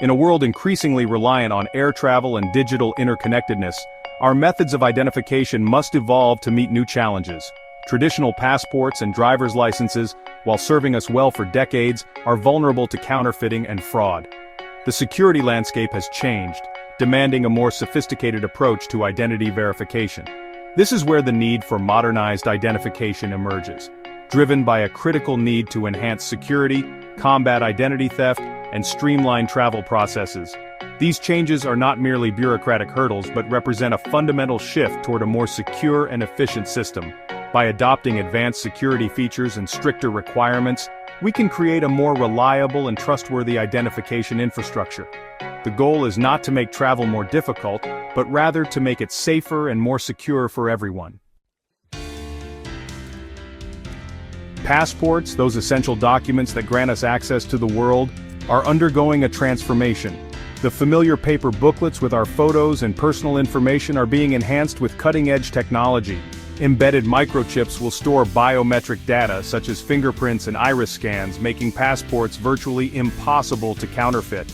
In a world increasingly reliant on air travel and digital interconnectedness, our methods of identification must evolve to meet new challenges. Traditional passports and driver's licenses, while serving us well for decades, are vulnerable to counterfeiting and fraud. The security landscape has changed, demanding a more sophisticated approach to identity verification. This is where the need for modernized identification emerges, driven by a critical need to enhance security, combat identity theft, and streamline travel processes. These changes are not merely bureaucratic hurdles but represent a fundamental shift toward a more secure and efficient system. By adopting advanced security features and stricter requirements, we can create a more reliable and trustworthy identification infrastructure. The goal is not to make travel more difficult, but rather to make it safer and more secure for everyone. Passports, those essential documents that grant us access to the world, are undergoing a transformation. The familiar paper booklets with our photos and personal information are being enhanced with cutting-edge technology. Embedded microchips will store biometric data such as fingerprints and iris scans, making passports virtually impossible to counterfeit.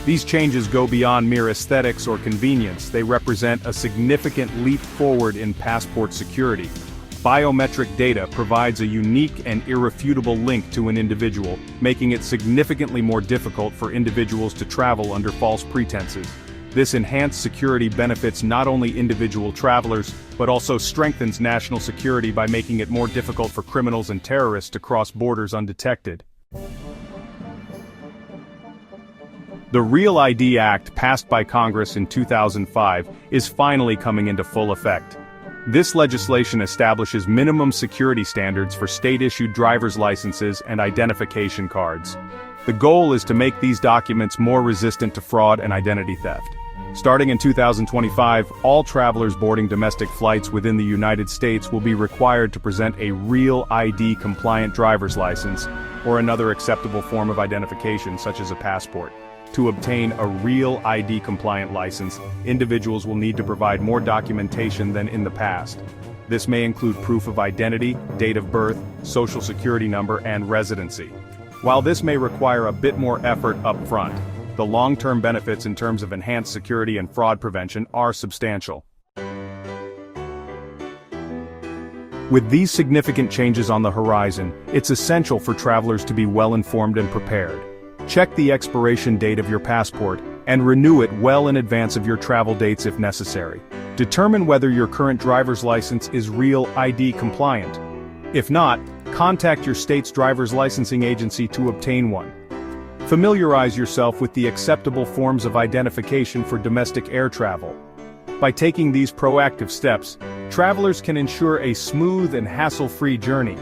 These changes go beyond mere aesthetics or convenience. They represent a significant leap forward in passport security. Biometric data provides a unique and irrefutable link to an individual, making it significantly more difficult for individuals to travel under false pretenses. This enhanced security benefits not only individual travelers, but also strengthens national security by making it more difficult for criminals and terrorists to cross borders undetected. The Real ID Act, passed by Congress in 2005, is finally coming into full effect. This legislation establishes minimum security standards for state-issued driver's licenses and identification cards. The goal is to make these documents more resistant to fraud and identity theft. Starting in 2025, all travelers boarding domestic flights within the United States will be required to present a Real ID-compliant driver's license, or another acceptable form of identification such as a passport. To obtain a Real ID-compliant license, individuals will need to provide more documentation than in the past. This may include proof of identity, date of birth, social security number, and residency. While this may require a bit more effort up front, the long-term benefits in terms of enhanced security and fraud prevention are substantial. With these significant changes on the horizon, it's essential for travelers to be well-informed and prepared. Check the expiration date of your passport, and renew it well in advance of your travel dates if necessary. Determine whether your current driver's license is Real ID compliant. If not, contact your state's driver's licensing agency to obtain one. Familiarize yourself with the acceptable forms of identification for domestic air travel. By taking these proactive steps, travelers can ensure a smooth and hassle-free journey.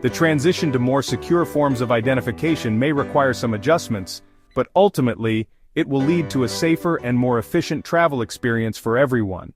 The transition to more secure forms of identification may require some adjustments, but ultimately, it will lead to a safer and more efficient travel experience for everyone.